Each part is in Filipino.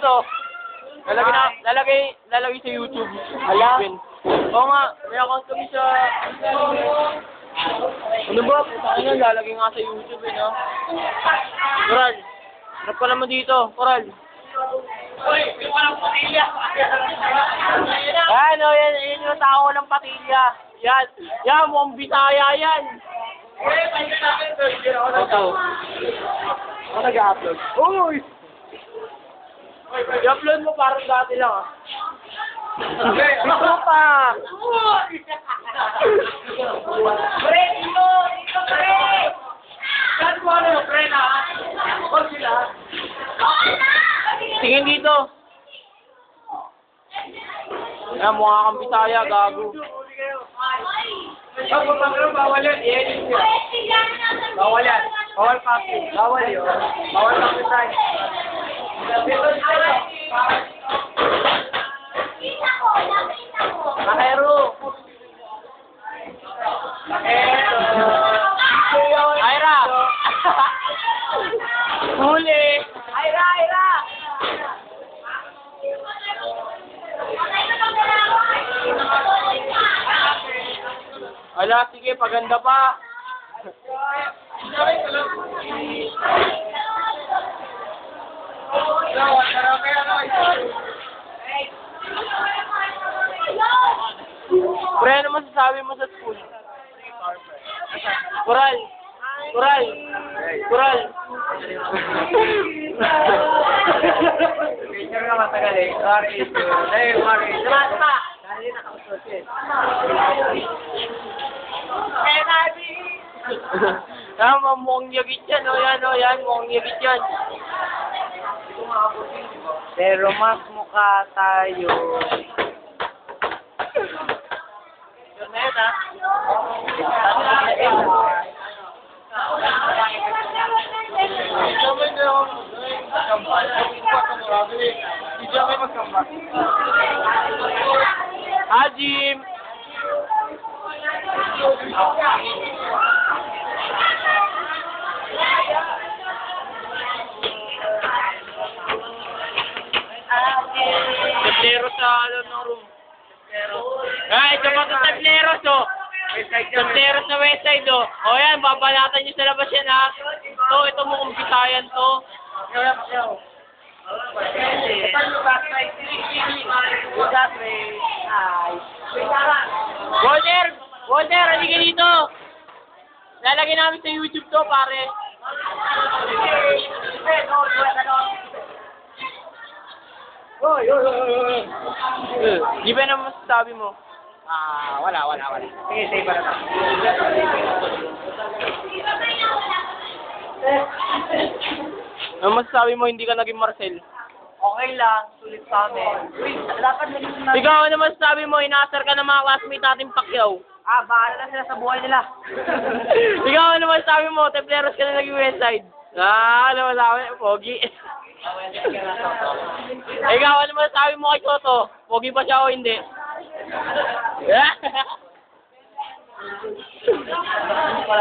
to. Lalagay sa YouTube. Ala? Oo nga, may account kami sa... Ano ba? Ano, lalagay nga sa YouTube no? Coral, harap ka naman dito, Coral. Uy, yung parang patilya. Yan, yan yung tao ng patilya. Yan, mukhang Bisaya yan. Ito. Ako nag-upload. Uy! I-upload mo parang dati lang Ito pa! Pre, dito! Dito, pre! Saan mo ano yung pre na? Huwag sila. Tingin dito. Yan, mukha kang Bisaya, gago. Bawal yan. I-edit siya. Bawal yan. Bawal copy. Bawal yun. Bawal copyright. Mahero. Ira. Huli. Ira! Ala, sige, paganda pa. Pre, ano masasabi mo sa school? Coral. Picture ka matagal eh. Sorry. Tama. Dahil nakausap eh. Mukhang yagit yan, yan, mukhang yagit yan. Pero mas mukha tayo. Yun na yun, ha? Hajim! Teplero sa ng room. Ay, ito pa ito Tepleros, oh. Tepleros sa westside, oh. O yan, babalatan nyo sa labas yan, ha. Ito mo kung Bisayan to. Walter, halika dito. Lalagyan namin sa YouTube to, pare. Di ba naman masasabi mo? Wala. Sige, save para na. Ano masasabi mo hindi ka naging Marcel? Okay lang, sulit sa amin. Uy, dapat naging na... Ikaw, ano masasabi mo? Inaasar ka ng mga classmate natin Pacquiao. Bahala na sila sa buhay nila. Ikaw, ano masasabi mo? Tepleros ka na naging Westside. Ano masasabi? Pogi. Ikaw, ano masasabi mo kay Soto? Pogi pa siya o hindi?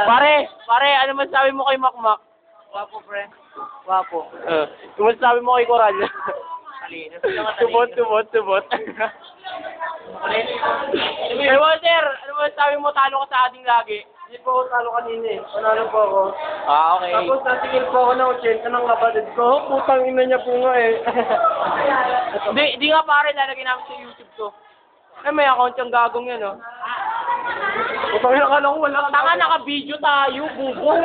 Pare, ano masasabi mo kay Makmak? Wapo, pre. Wapo. Ano masasabi mo kay Coral? Talino. Tubot. Hey, Walter, ano masasabi mo? Talo ka sa ating lagi. Hindi po ako talo kanina eh. Panalo po ako. Okay. Tapos natingin po ako ng 80 ng kapatid ko. Putang ina niya po nga eh. Di nga pare, lalagyan namin sa YouTube to. Ay, may account yung gagong yan, oh. Putang ina, akala ko wala. Tanga, naka-video tayo, bubo.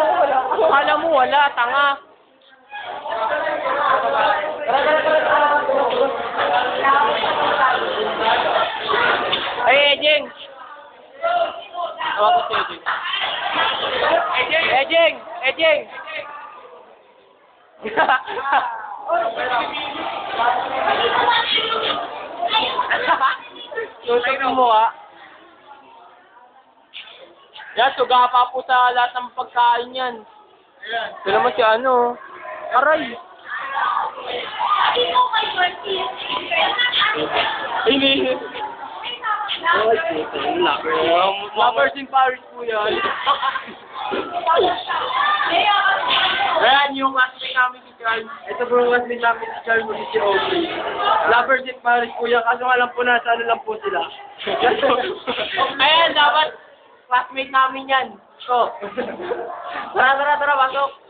Akala mo wala, tanga. Ay, Ejeng. Tawag ko si Ejeng. Ejeng. Tutok mo, ha? Yan, suga pa po sa lahat ng pagkain yan. Ito naman si ano. Aray. Hindi. Lovers in Paris po yan. Ayan, yung classmate namin si Charles. Ito bro, classmate namin si Charles at si Aubrey. Lovers in Paris po yan, kaso nga lang po nasa ano lang po sila. Ayan, dapat classmate namin yan. So, tara, pasok.